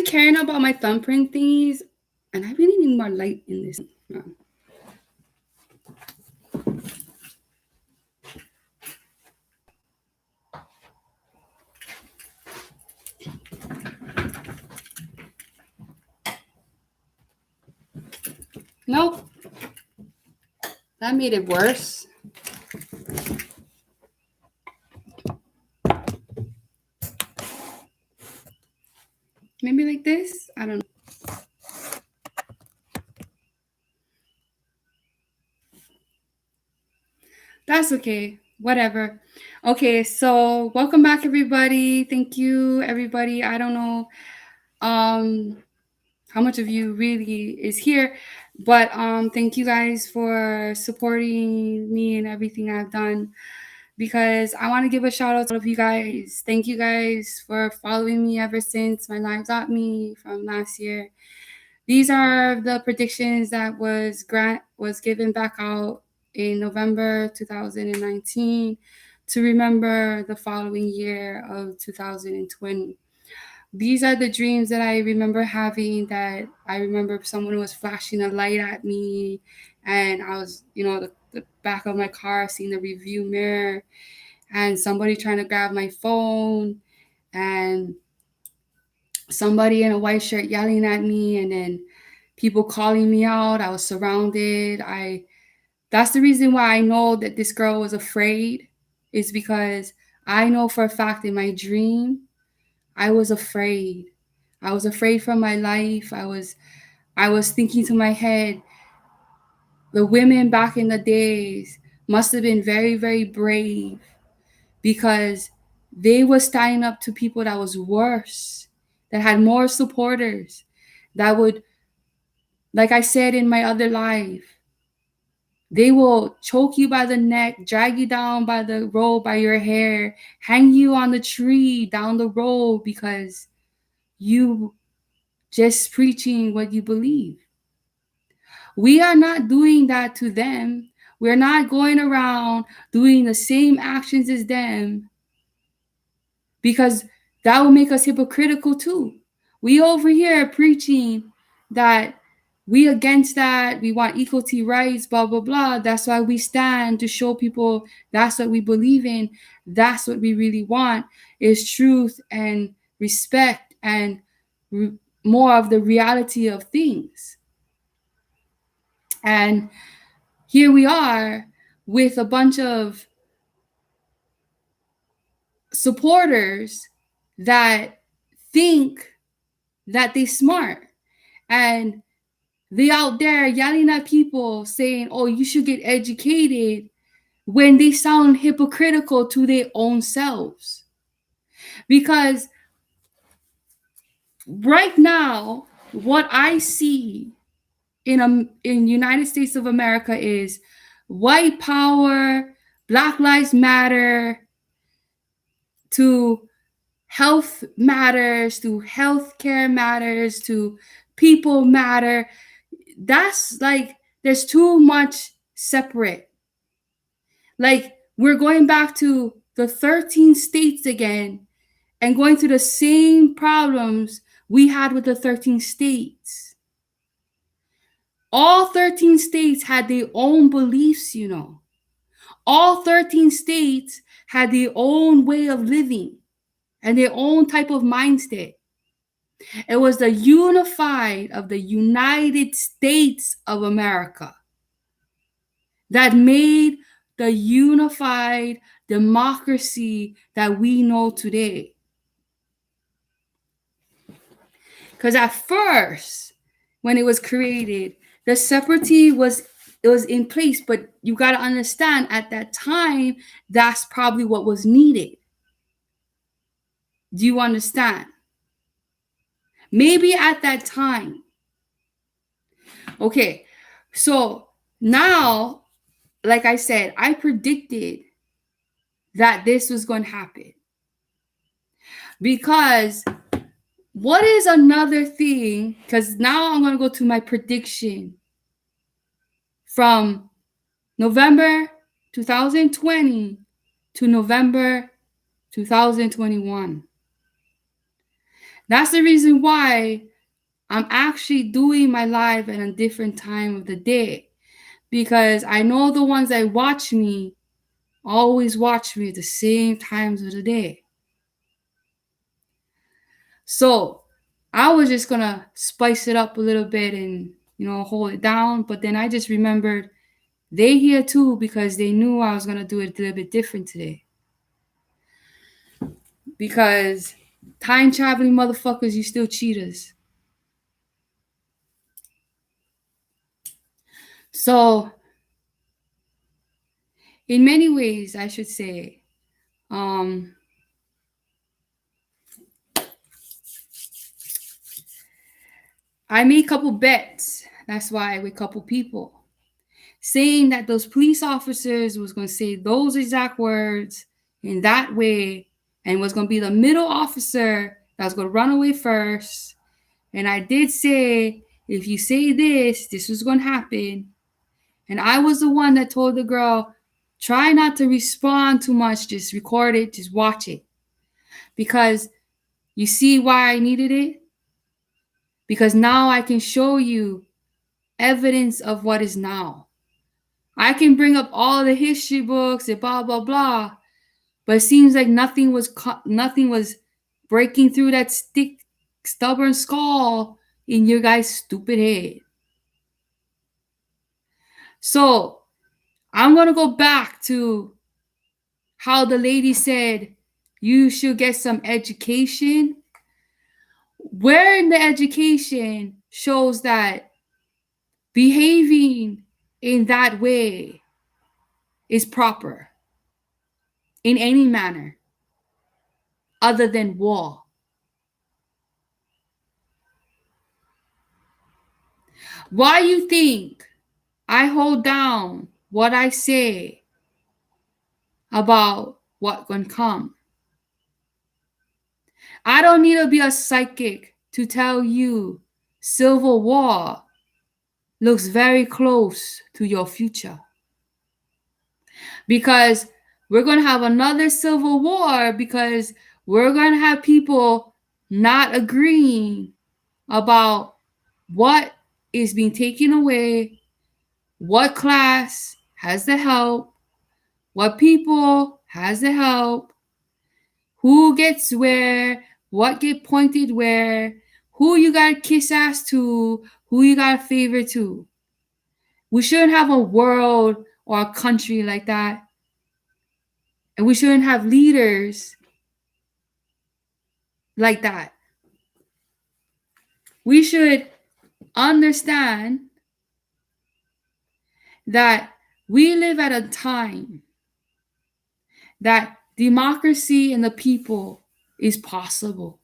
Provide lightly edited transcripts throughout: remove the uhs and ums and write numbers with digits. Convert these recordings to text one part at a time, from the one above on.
caring about my thumbprint thingies, and I really need more light in this. Nope. That made it worse. Maybe like this? I don't know. That's okay. Whatever. Okay, so welcome back, everybody. Thank you, everybody. I don't know how much of you really is here, but thank you guys for supporting me and everything I've done, because I want to give a shout out to all of you guys. Thank you guys for following me ever since my Live Got Me from last year. These are the predictions that was given back out in November 2019 to remember the following year of 2020. These are the dreams that I remember having, that I remember someone was flashing a light at me, and I was, the back of my car seeing the review mirror, and somebody trying to grab my phone, and somebody in a white shirt yelling at me, and then people calling me out. I was surrounded. That's the reason why I know that this girl was afraid, is because I know for a fact in my dream, I was afraid. I was afraid for my life. I was thinking to my head, the women back in the days must have been very, very brave, because they were standing up to people that was worse, that had more supporters, that would, like I said in my other life, they will choke you by the neck, drag you down by the road by your hair, hang you on the tree down the road because you just preaching what you believe. We are not doing that to them. We're not going around doing the same actions as them, because that will make us hypocritical too. We over here preaching that we against that, we want equality rights, blah, blah, blah. That's why we stand, to show people that's what we believe in. That's what we really want, is truth and respect and more of the reality of things. And here we are with a bunch of supporters that think that they smart, and they out there yelling at people saying, oh, you should get educated, when they sound hypocritical to their own selves. Because right now, what I see in United States of America is white power, Black Lives Matter, to health matters, to healthcare matters, to people matter. That's like, there's too much separate. Like, we're going back to the 13 states again and going through the same problems we had with the 13 states. All 13 states had their own beliefs, All 13 states had their own way of living and their own type of mindset. It was the unified of the United States of America that made the unified democracy that we know today. Because at first, when it was created, the separately was in place, but you got to understand, at that time, that's probably what was needed. Do you understand? Maybe at that time. Okay, so now, like I said, I predicted that this was going to happen. Because what is another thing? Because now I'm going to go to my prediction from November 2020 to November 2021. That's the reason why I'm actually doing my live at a different time of the day, because I know the ones that watch me always watch me at the same times of the day. So I was just gonna spice it up a little bit and, hold it down. But then I just remembered they here too, because they knew I was gonna do it a little bit different today. Because time traveling motherfuckers, you still cheaters. So in many ways, I should say, I made a couple bets. That's why with a couple people, saying that those police officers was going to say those exact words in that way, and was going to be the middle officer that was going to run away first. And I did say, if you say this was going to happen. And I was the one that told the girl, try not to respond too much, just record it, just watch it. Because you see why I needed it? Because now I can show you evidence of what is now. I can bring up all the history books and blah blah blah, but it seems like nothing was breaking through that stubborn skull in your guys' stupid head. So I'm gonna go back to how the lady said you should get some education. Where in the education shows that behaving in that way is proper in any manner other than war? Why you think I hold down what I say about what gonna come? I don't need to be a psychic to tell you civil war looks very close to your future. Because we're going to have another civil war, because we're going to have people not agreeing about what is being taken away, what class has the help, what people has the help, who gets where, what get pointed where, who you got to kiss ass to, who you got to favor to. We shouldn't have a world or a country like that. And we shouldn't have leaders like that. We should understand that we live at a time that democracy and the people is possible.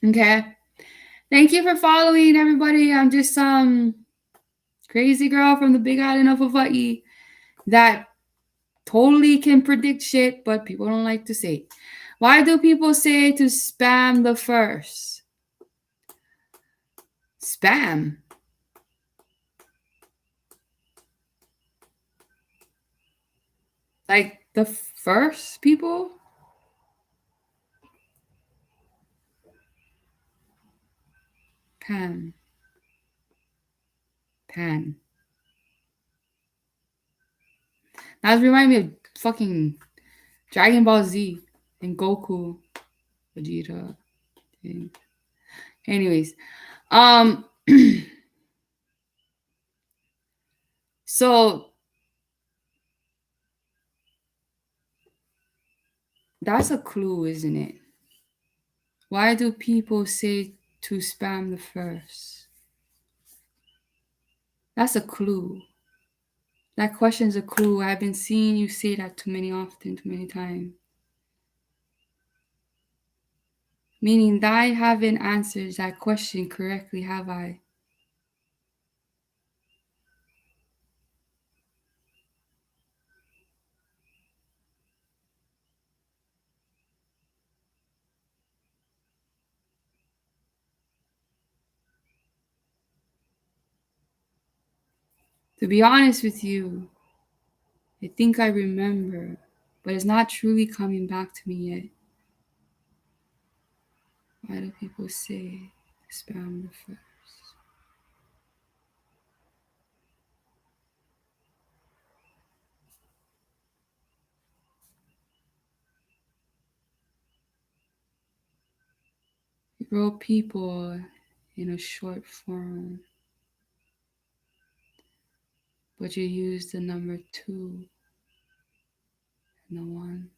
Okay? Thank you for following, everybody. I'm just some crazy girl from the big island of Hawaii that totally can predict shit, but people don't like to say. Why do people say to spam the first? Spam? Like the first people? Pan. That reminds me of fucking Dragon Ball Z and Goku, Vegeta. Anyways, so that's a clue, isn't it? Why do people say to spam the first? That's a clue. That question's a clue. I've been seeing you say that too many times. Meaning that I haven't answered that question correctly, have I? To be honest with you, I think I remember, but it's not truly coming back to me yet. Why do people say spam refers? You wrote people in a short form, but you used the number 2 and the 1.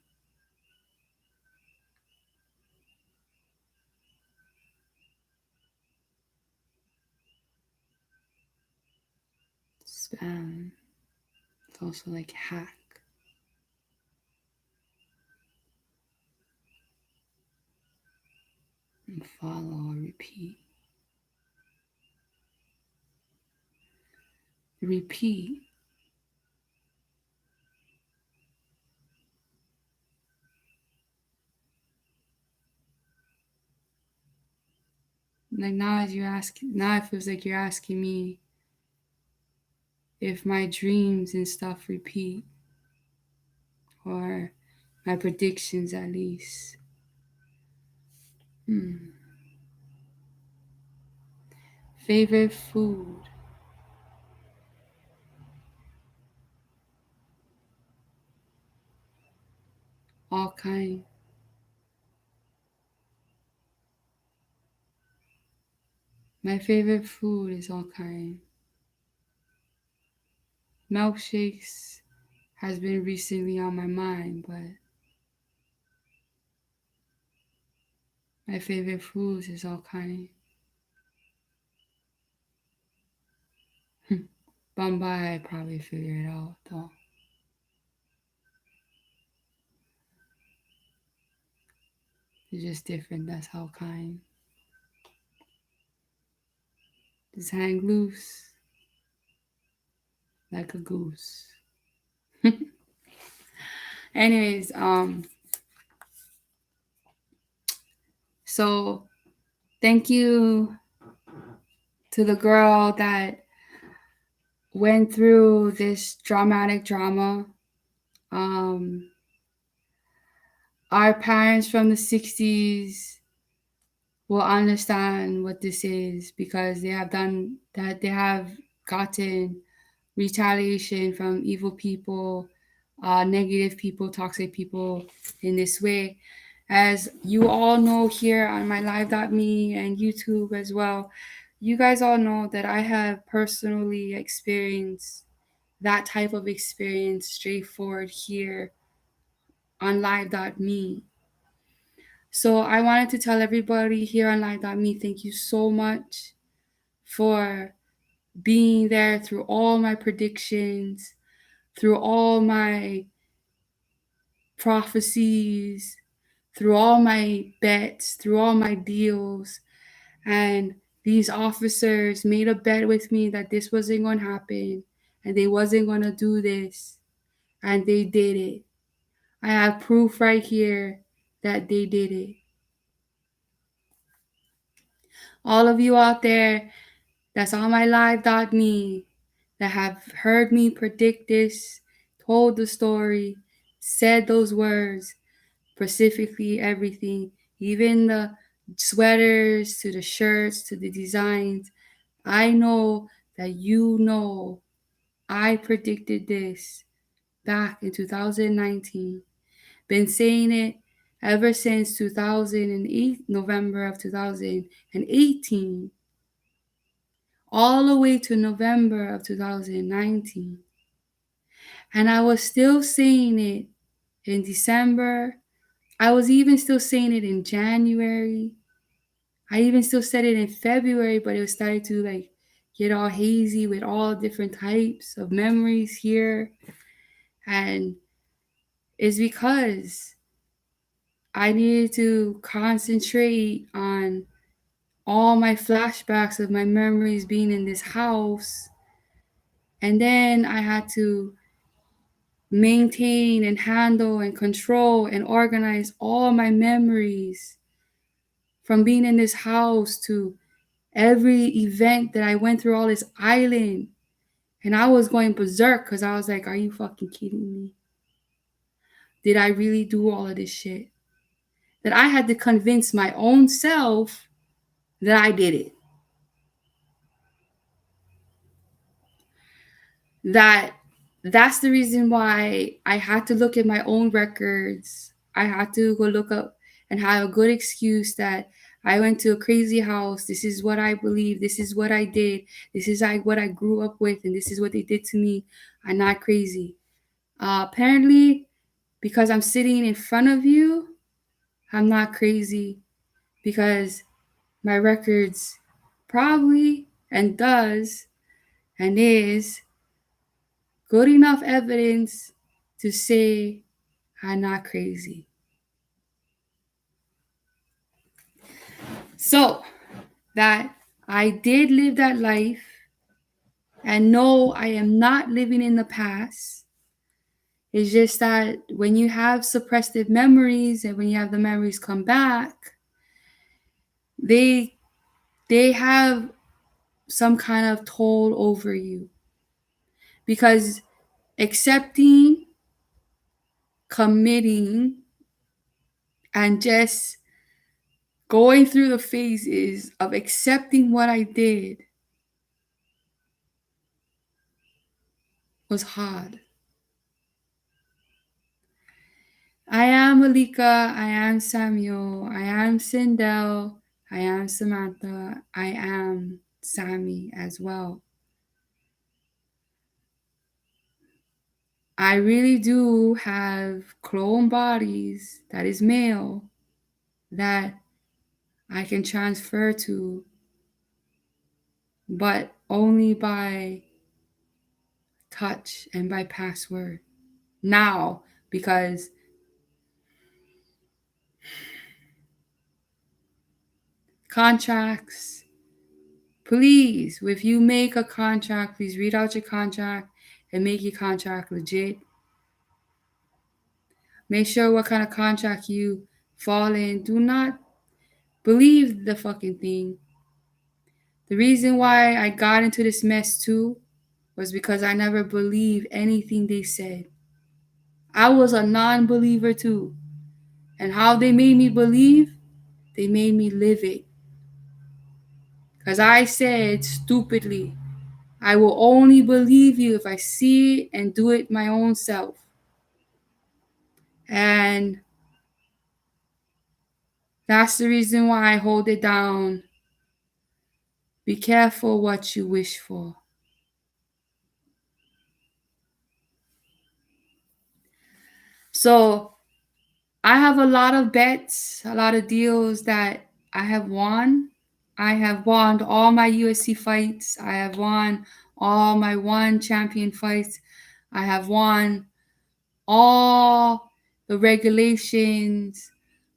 Spam. It's also like hack and follow or repeat. Repeat. Like now, as you ask, now it feels like you're asking me if my dreams and stuff repeat, or my predictions at least. Favorite food? All kind. My favorite food is all kind. Milkshakes has been recently on my mind, but my favorite foods is all kind. Bombay, I probably figure it out though. It's just different. That's how kind. Just hang loose like a goose. Anyways, so thank you to the girl that went through this dramatic drama. Um, our parents from the 60s will understand what this is because they have done that, they have gotten retaliation from evil people, negative people, toxic people in this way. As you all know here on my live.me and YouTube as well, you guys all know that I have personally experienced that type of experience straightforward here on live.me. So I wanted to tell everybody here on live.me, thank you so much for being there through all my predictions, through all my prophecies, through all my bets, through all my deals. And these officers made a bet with me that this wasn't going to happen and they wasn't going to do this. And they did it. I have proof right here that they did it. All of you out there that's on my live.me that have heard me predict this, told the story, said those words, specifically everything, even the sweaters to the shirts to the designs. I know that you know I predicted this back in 2019. Been saying it ever since 2008, November of 2018, all the way to November of 2019. And I was still saying it in December. I was even still saying it in January. I even still said it in February, but it was starting to like get all hazy with all different types of memories here. And it's because I needed to concentrate on all my flashbacks of my memories being in this house. And then I had to maintain and handle and control and organize all my memories from being in this house to every event that I went through all this island. And I was going berserk because I was like, are you fucking kidding me? Did I really do all of this shit? that I had to convince my own self that I did it. That's the reason why I had to look at my own records. I had to go look up and have a good excuse that I went to a crazy house. This is what I believe. This is what I did. This is what I grew up with, and this is what they did to me. I'm not crazy. Apparently, because I'm sitting in front of you, I'm not crazy because my records probably and does and is good enough evidence to say I'm not crazy. So that I did live that life and no, I am not living in the past. It's just that when you have suppressive memories and when you have the memories come back, they have some kind of toll over you. Because accepting, committing, and just going through the phases of accepting what I did was hard. I am Malika, I am Samuel, I am Sindel, I am Samantha, I am Sammy as well. I really do have clone bodies that is male that I can transfer to, but only by touch and by password now, because contracts, please, if you make a contract, please read out your contract and make your contract legit. Make sure what kind of contract you fall in. Do not believe the fucking thing. The reason why I got into this mess too was because I never believed anything they said. I was a non-believer too. And how they made me believe, they made me live it. Because I said stupidly, I will only believe you if I see it and do it my own self. And that's the reason why I hold it down. Be careful what you wish for. So I have a lot of bets, a lot of deals that I have won. I have won all my UFC fights. I have won all my one champion fights. I have won all the regulations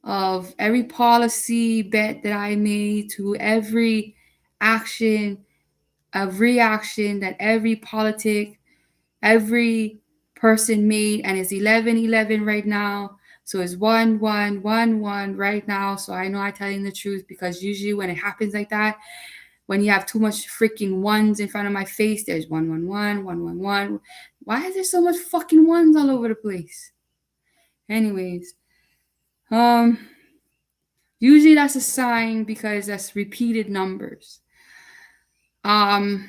of every policy bet that I made, to every action of reaction that every politic, every person made, and it's 11-11 right now. So it's 1-1-1-1 right now. So I know I'm telling the truth, because usually when it happens like that, when you have too much freaking ones in front of my face, there's 1-1-1, 1-1-1. Why is there so much fucking ones all over the place? Anyways, usually that's a sign because that's repeated numbers. Oh,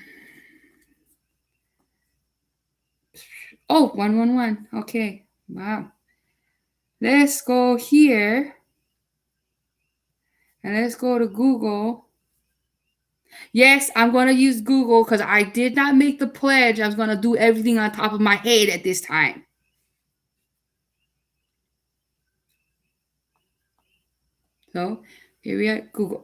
1-1-1. Okay. Wow. Let's go here. And let's go to Google. Yes, I'm going to use Google because I did not make the pledge. I was going to do everything on top of my head at this time. So here we are, Google.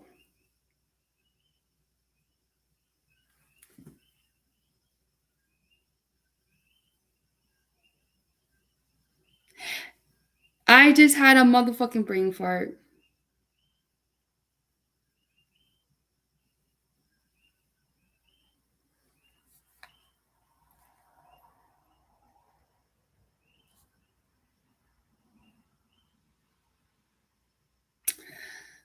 I just had a motherfucking brain fart.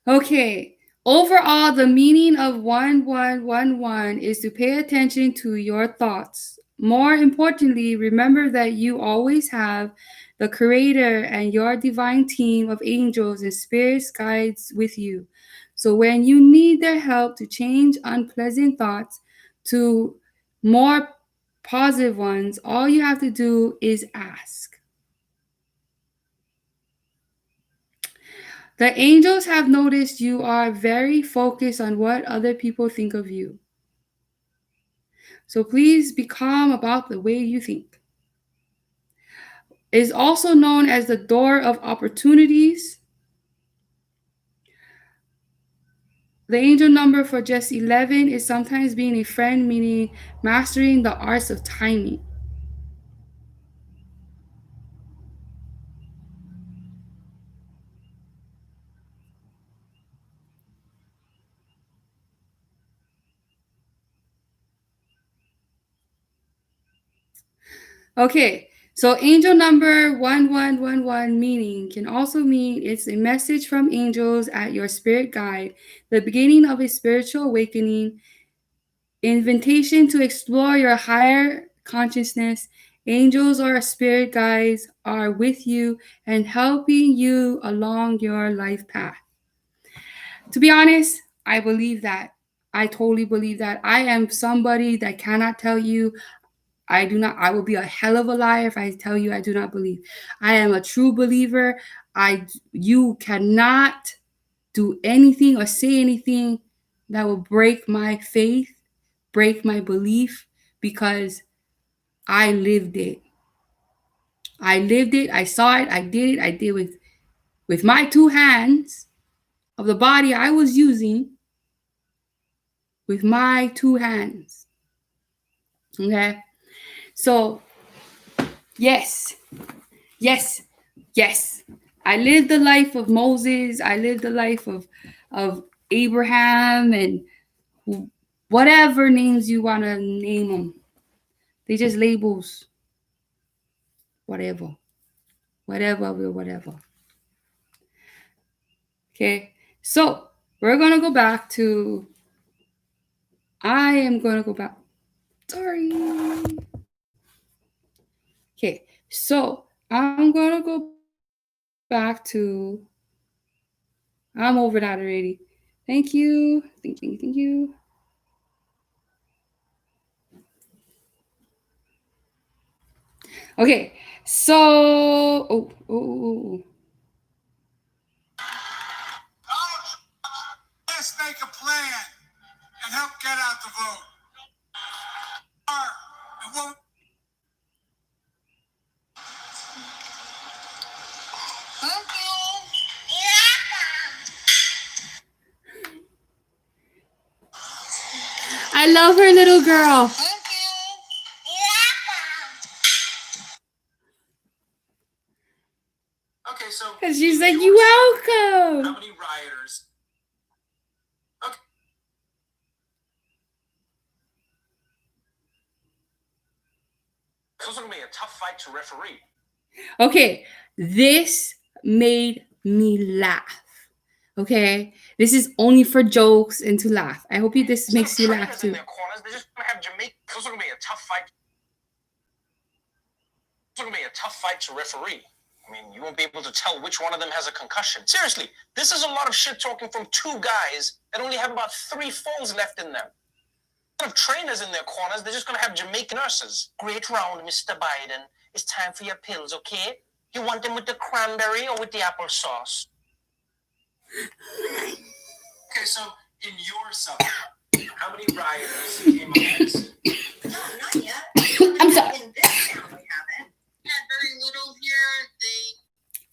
Okay. Overall, the meaning of 1111 is to pay attention to your thoughts. more importantly, remember that you always have the Creator and your divine team of angels and spirits guides with you. So when you need their help to change unpleasant thoughts to more positive ones, all you have to do is ask. The angels have noticed you are very focused on what other people think of you. So please be calm about the way you think. It is also known as the door of opportunities. The angel number for just 11 is sometimes being a friend, meaning mastering the arts of timing. Okay, so angel number 1111 meaning can also mean it's a message from angels at your spirit guide, the beginning of a spiritual awakening, invitation to explore your higher consciousness. Angels or spirit guides are with you and helping you along your life path. To be honest, I believe that. I totally believe that. I am somebody that cannot tell you I do not. I will be a hell of a liar if I tell you I do not believe. I am a true believer. You cannot do anything or say anything that will break my faith, break my belief, because I lived it. I lived it. I saw it. I did it. I did with my two hands of the body I was using with my two hands. Okay? So, yes. Yes. Yes. I lived the life of Moses. I lived the life of Abraham and whatever names you want to name them. They just labels. Whatever. Whatever. Okay. So we're going to go back to. I am going to go back. Sorry. Okay. So I'm going to go back to. I'm over that already. Thank you. Thank you. Okay, so Let's make a plan and help get out the vote. I love her little girl. Okay, so Because she's like, you're welcome. how many rioters? Okay. This is going to be a tough fight to referee. Okay, this made me laugh. Okay, this is only for jokes and to laugh. I hope this makes you laugh too. In their corners. They're just going to have Jamaica. This is going to be a tough fight. This is going to be a tough fight to referee. I mean, you won't be able to tell which one of them has a concussion. Seriously, this is a lot of shit talking from two guys that only have about 3 phones left in them. Of trainers in their corners, they're just going to have Jamaican nurses. Great round, Mr. Biden. It's time for your pills, okay? You want them with the cranberry or with the applesauce? Okay, so in your suburb, how many rioters came up with this? Not yet. I'm sorry. In this town, we haven't. Had very little here.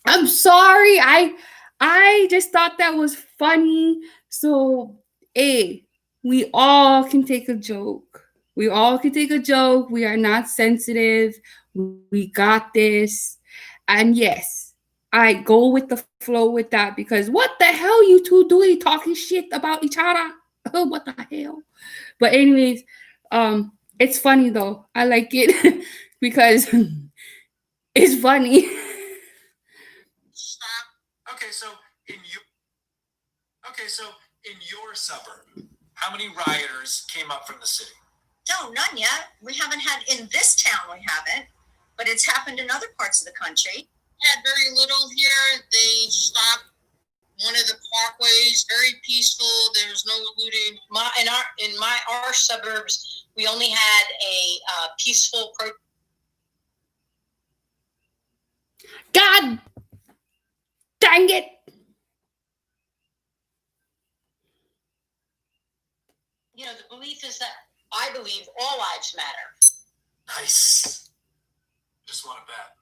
I'm sorry. I just thought that was funny. So, we all can take a joke. We all can take a joke. We are not sensitive. We got this. And yes, I go with the flow with that because what the hell you two doing talking shit about each other? What the hell? But anyways, it's funny though. I like it because it's funny. Stop. Okay, so in your suburb, how many rioters came up from the city? No, none yet. We haven't had, in this town, we haven't, but it's happened in other parts of the country. Had very little here. They stopped one of the parkways, very peaceful. There was no looting. In our suburbs, we only had a peaceful protest. God dang it. You know, the belief is that I believe all lives matter. Nice. Just want to bet.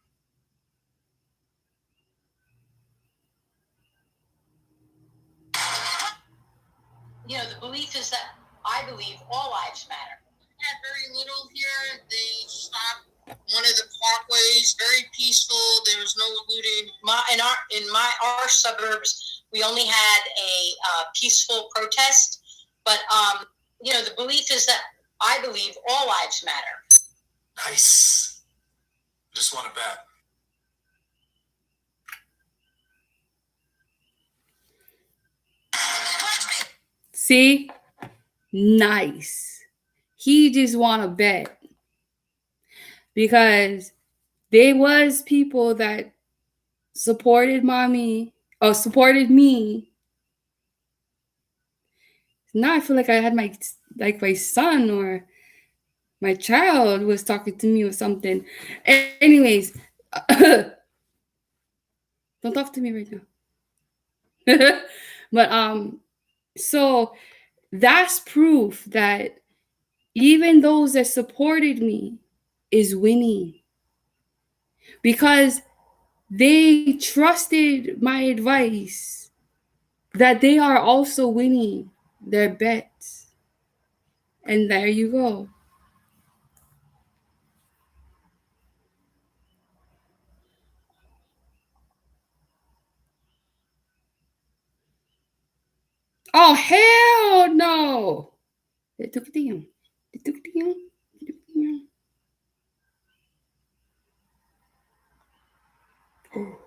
You know, the belief is that I believe all lives matter. Had very little here. They stopped one of the parkways, very peaceful. There was no looting. In our suburbs, we only had a peaceful protest. But you know, the belief is that I believe all lives matter. Nice. Just want to bet. See? Nice. He just want to bet. Because there was people that supported mommy or supported me. Now I feel like I had my son or my child was talking to me or something. Anyways, don't talk to me right now. But so that's proof that even those that supported me is winning because they trusted my advice that they are also winning their bets. And there you go. Oh, hell no. They took it down. They took it down. They took it down. Oh.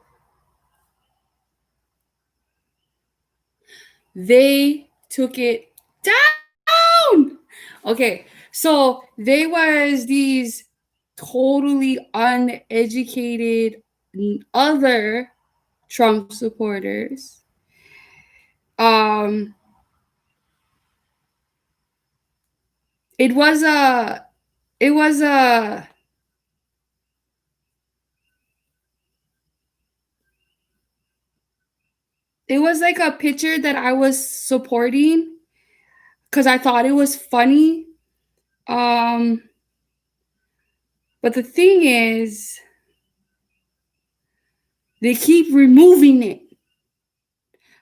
They took it down. Okay, so they was these totally uneducated other Trump supporters. It was like a picture that I was supporting because I thought it was funny. But the thing is, they keep removing it.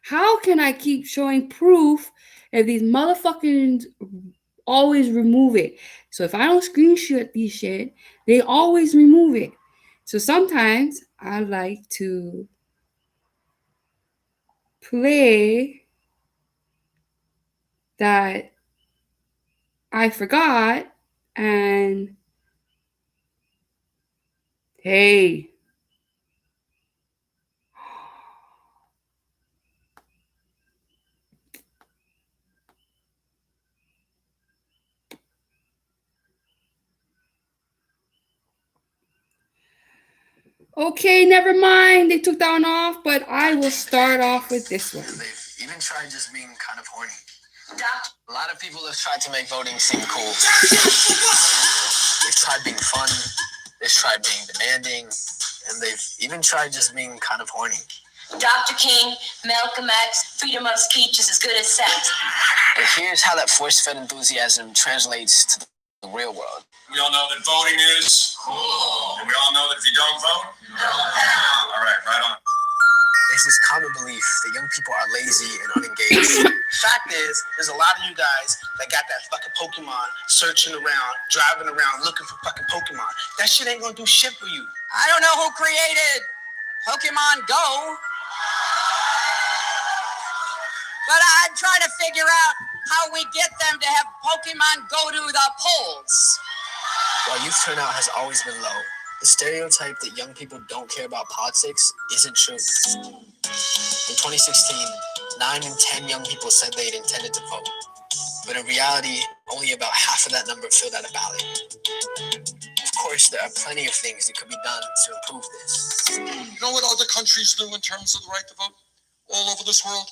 How can I keep showing proof if these motherfuckers always remove it? So if I don't screenshot these shit, they always remove it. So sometimes I like to play that I forgot and hey. Okay, never mind. They took that one off, but I will start off with this one. They've even tried just being kind of horny. A lot of people have tried to make voting seem cool. They've tried being fun. They've tried being demanding. And they've even tried just being kind of horny. Dr. King, Malcolm X, freedom of speech is as good as sex. But here's how that force-fed enthusiasm translates to the real world. We all know that voting is cool. And we all know that if you don't vote, you don't have. All right on. There's this common belief that young people are lazy and unengaged. Fact is, there's a lot of you guys that got that fucking Pokemon searching around, driving around, looking for fucking Pokemon. That shit ain't gonna do shit for you. I don't know who created Pokemon Go, but I'm trying to figure out how we get them to have Pokemon go to the polls. While youth turnout has always been low, the stereotype that young people don't care about politics isn't true. In 2016, 9 in 10 young people said they'd intended to vote. but in reality, only about half of that number filled out a ballot. Of course, there are plenty of things that could be done to improve this. You know what other countries do in terms of the right to vote all over this world?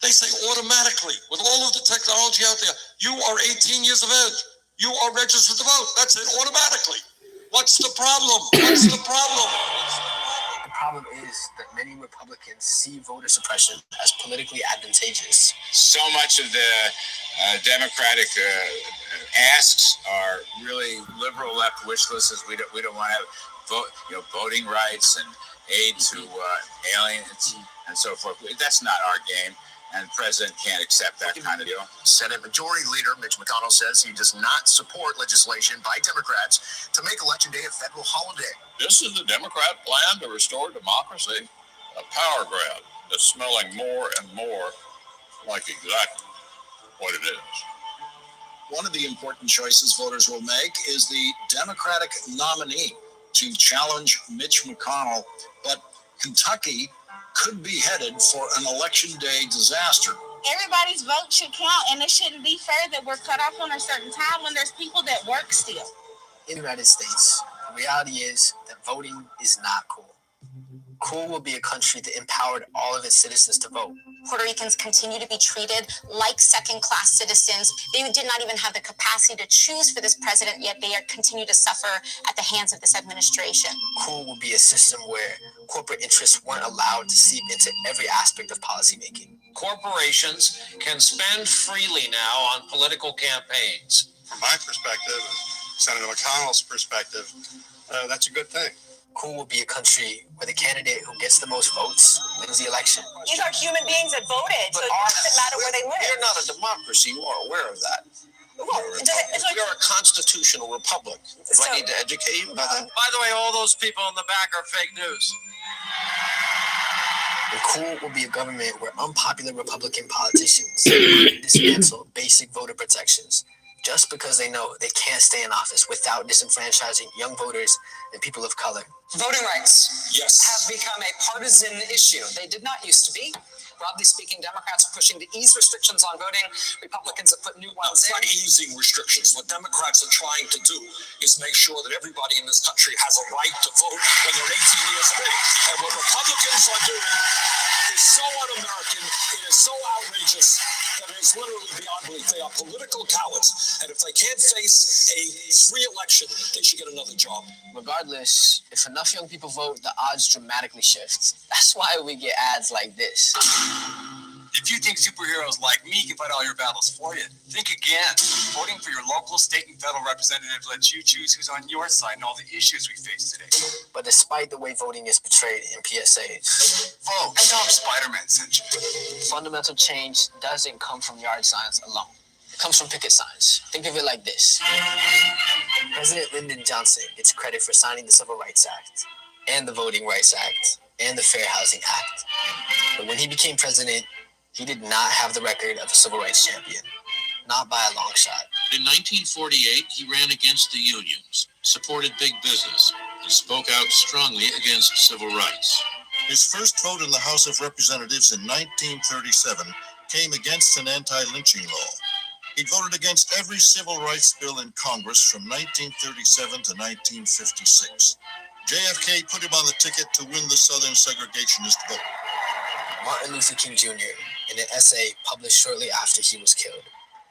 They say automatically, with all of the technology out there, you are 18 years of age. You are registered to vote. That's it, automatically. What's the problem? What's the problem? The problem is that many Republicans see voter suppression as politically advantageous. So much of the Democratic asks are really liberal left wish lists. We don't want to have voting rights and aid to aliens and so forth. That's not our game. And the president can't accept that kind of deal. Senate Majority Leader Mitch McConnell says he does not support legislation by Democrats to make Election Day a federal holiday. This is the Democrat plan to restore democracy, a power grab that's smelling more and more like exactly what it is. One of the important choices voters will make is the Democratic nominee to challenge Mitch McConnell, but Kentucky could be headed for an Election Day disaster. Everybody's vote should count, and it shouldn't be fair that we're cut off on a certain time when there's people that work still. In the United States, the reality is that voting is not cool. Cool will be a country that empowered all of its citizens to vote. Puerto Ricans continue to be treated like second-class citizens. They did not even have the capacity to choose for this president, yet they continue to suffer at the hands of this administration. Cool will be a system where corporate interests weren't allowed to seep into every aspect of policymaking. Corporations can spend freely now on political campaigns. From my perspective, Senator McConnell's perspective, that's a good thing. Cool will be a country where the candidate who gets the most votes wins the election. These are human beings that voted, so it doesn't matter where they live. We're not a democracy. You are aware of that. Well, We are a constitutional republic. Do I need to educate you about that? By the way, all those people in the back are fake news. And cool will be a government where unpopular Republican politicians dismantle basic voter protections just because they know they can't stay in office without disenfranchising young voters and people of color. Voting rights Yes. have become a partisan issue. They did not used to be. Broadly speaking, Democrats are pushing to ease restrictions on voting. Republicans have put new ones It's in. not easing restrictions. What Democrats are trying to do is make sure that everybody in this country has a right to vote when they're 18 years of age. And what Republicans are doing is so un-American, it is so outrageous that it is literally beyond belief. They are political cowards. And if they can't face a free election, they should get another job. Regardless, if enough young people vote, the odds dramatically shift. That's why we get ads like this. If you think superheroes like me can fight all your battles for you, think again. Voting for your local, state, and federal representatives lets you choose who's on your side and all the issues we face today. But despite the way voting is portrayed in PSAs, Vote. Stop Spider-Man sent you. fundamental change doesn't come from yard signs alone. It comes from picket signs. Think of it like this. President Lyndon Johnson gets credit for signing the Civil Rights Act, and the Voting Rights Act, and the Fair Housing Act. But when he became president, he did not have the record of a civil rights champion. Not by a long shot. In 1948, he ran against the unions, supported big business, and spoke out strongly against civil rights. His first vote in the House of Representatives in 1937 came against an anti-lynching law. He voted against every civil rights bill in Congress from 1937 to 1956. JFK put him on the ticket to win the Southern segregationist vote. Martin Luther King Jr., in an essay published shortly after he was killed,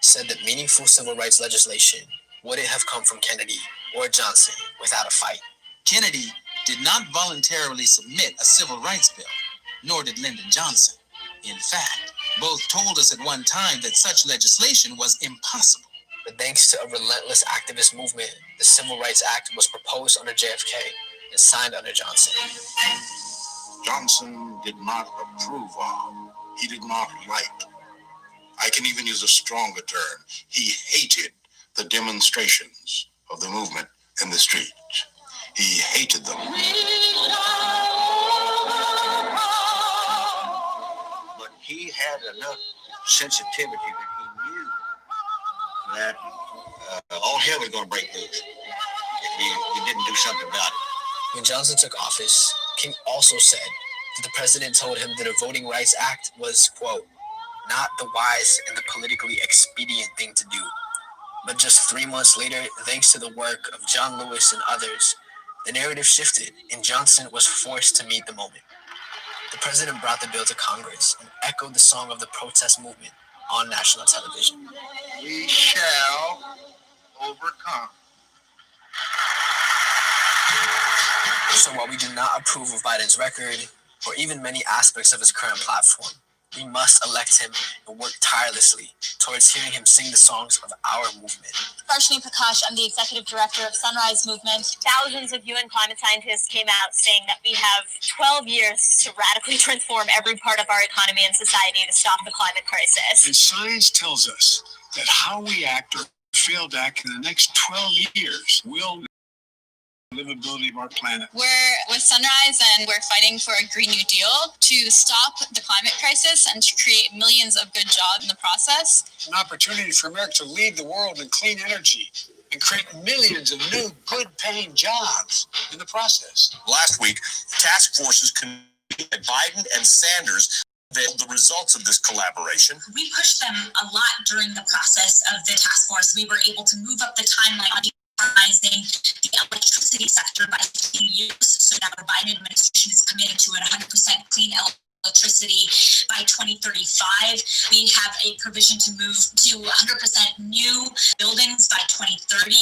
said that meaningful civil rights legislation wouldn't have come from Kennedy or Johnson without a fight. Kennedy did not voluntarily submit a civil rights bill, nor did Lyndon Johnson. In fact, both told us at one time that such legislation was impossible. But thanks to a relentless activist movement, the Civil Rights Act was proposed under JFK and signed under Johnson. Johnson did not approve of. He did not like. I can even use a stronger term. He hated the demonstrations of the movement in the streets. He hated them. But he had enough sensitivity that he knew that all hell was going to break loose if he didn't do something about it. When Johnson took office, King also said that the president told him that a Voting Rights Act was, quote, not the wise and the politically expedient thing to do. But just 3 months later, thanks to the work of John Lewis and others, the narrative shifted and Johnson was forced to meet the moment. The president brought the bill to Congress and echoed the song of the protest movement on national television. We shall overcome. So while we do not approve of Biden's record or even many aspects of his current platform, we must elect him and work tirelessly towards hearing him sing the songs of our movement. Varshini Prakash, I'm the executive director of Sunrise Movement. Thousands of UN climate scientists came out saying that we have 12 years to radically transform every part of our economy and society to stop the climate crisis. And science tells us that how we act or fail to act in the next 12 years will livability of our planet. We're with Sunrise and we're fighting for a Green New Deal to stop the climate crisis and to create millions of good jobs in the process. An opportunity for America to lead the world in clean energy and create millions of new good-paying jobs in the process. Last week, task forces convened by Biden and Sanders unveiled the results of this collaboration. We pushed them a lot during the process of the task force. We were able to move up the timeline on decarbonizing the electricity sector by 15 years. So now the Biden administration is committed to 100% clean electricity by 2035. We have a provision to move to 100% new buildings by 2030.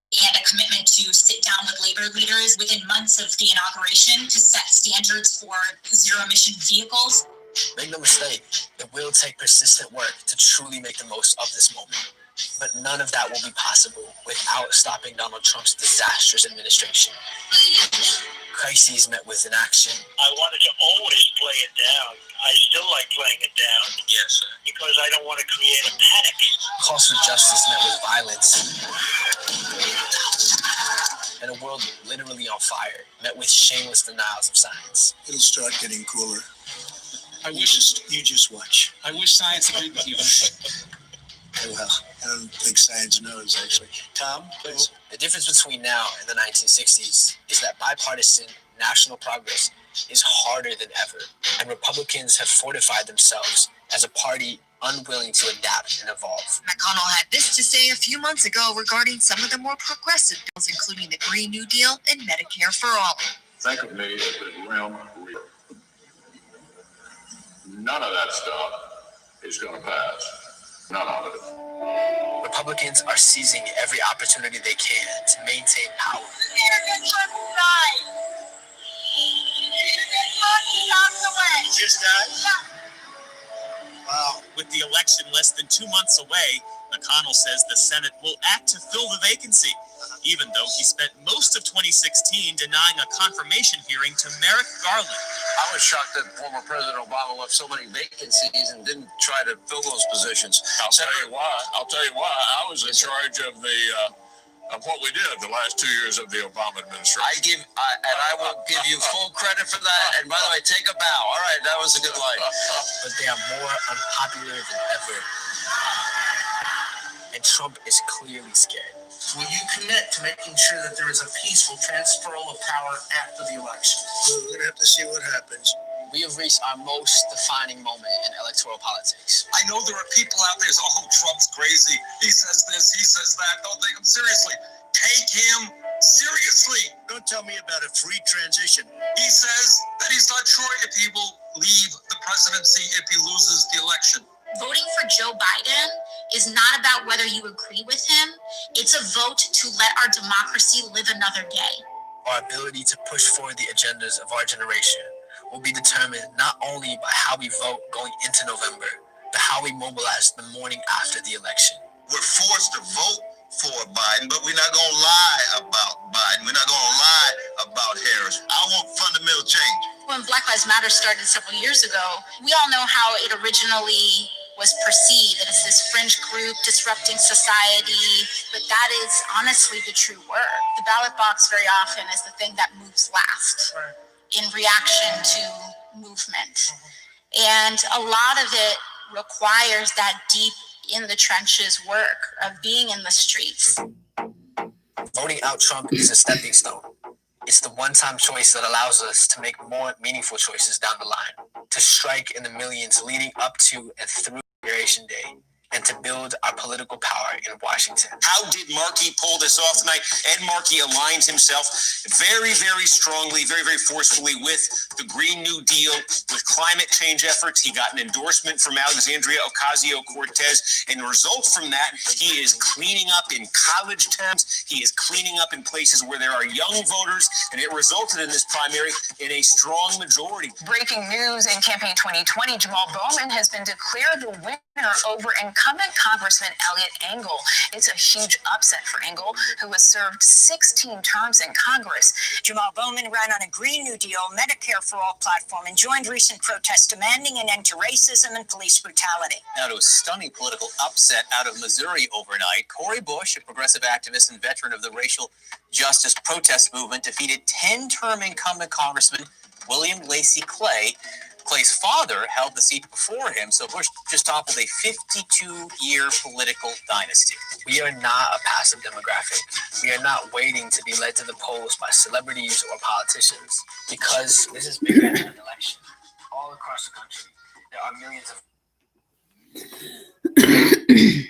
And a commitment to sit down with labor leaders within months of the inauguration to set standards for zero-emission vehicles. Make no mistake, it will take persistent work to truly make the most of this moment. But none of that will be possible without stopping Donald Trump's disastrous administration. Crises met with inaction. I wanted to always play it down. I still like playing it down. Yes, sir. Because I don't want to create a panic. Calls for justice met with violence. And a world literally on fire met with shameless denials of science. It'll start getting cooler. I wish you just watch. I wish science agreed with you. Well, I don't think science knows, actually. Tom, please. The difference between now and the 1960s is that bipartisan national progress is harder than ever, and Republicans have fortified themselves as a party unwilling to adapt and evolve. McConnell had this to say a few months ago regarding some of the more progressive bills, including the Green New Deal and Medicare for All. Think of me as a grim reaper. None of that stuff is going to pass. None of it. Republicans are seizing every opportunity they can to maintain power. Just wow. With the election less than 2 months away, McConnell says the Senate will act to fill the vacancy, even though he spent most of 2016 denying a confirmation hearing to Merrick Garland. I was shocked that former President Obama left so many vacancies and didn't try to fill those positions. I'll tell you why. I was in charge of what we did the last 2 years of the Obama administration. I will give you full credit for that. And by the way, take a bow. All right, that was a good line. But they are more unpopular than ever. And Trump is clearly scared. Will you commit to making sure that there is a peaceful transferal of power after the election? We're going to have to see what happens. We have reached our most defining moment in electoral politics. I know there are people out there saying, oh, Trump's crazy. He says this, he says that. Don't take him seriously. Take him seriously. Don't tell me about a free transition. He says that he's not sure if he will leave the presidency if he loses the election. Voting for Joe Biden is not about whether you agree with him. It's a vote to let our democracy live another day. Our ability to push forward the agendas of our generation will be determined not only by how we vote going into November, but how we mobilize the morning after the election. We're forced to vote for Biden, but we're not going to lie about Biden. We're not going to lie about Harris. I want fundamental change. When Black Lives Matter started several years ago, we all know how it originally was perceived as this fringe group disrupting society, but that is honestly the true word. The ballot box very often is the thing that moves last in reaction to movement. And a lot of it requires that deep in the trenches work of being in the streets. Voting out Trump is a stepping stone. It's the one-time choice that allows us to make more meaningful choices down the line, to strike in the millions leading up to and through Inauguration Day and to build our political power in Washington. How did Markey pull this off tonight? Ed Markey aligns himself very, very strongly, very, very forcefully with the Green New Deal, with climate change efforts. He got an endorsement from Alexandria Ocasio-Cortez. And the result from that, he is cleaning up in college towns. He is cleaning up in places where there are young voters. And it resulted in this primary in a strong majority. Breaking news in campaign 2020, Jamal Bowman has been declared the winner over incumbent Congressman Eliot Engel. It's a huge upset for Engel, who has served 16 terms in Congress. Jamal Bowman ran on a Green New Deal, Medicare for All platform and joined recent protests demanding an end to racism and police brutality. Now to a stunning political upset out of Missouri overnight. Cori Bush, a progressive activist and veteran of the racial justice protest movement, defeated 10-term incumbent Congressman William Lacey Clay. Clay's father held the seat before him, so Bush just toppled a 52-year political dynasty. We are not a passive demographic. We are not waiting to be led to the polls by celebrities or politicians, because this is bigger than an election. All across the country, there are millions of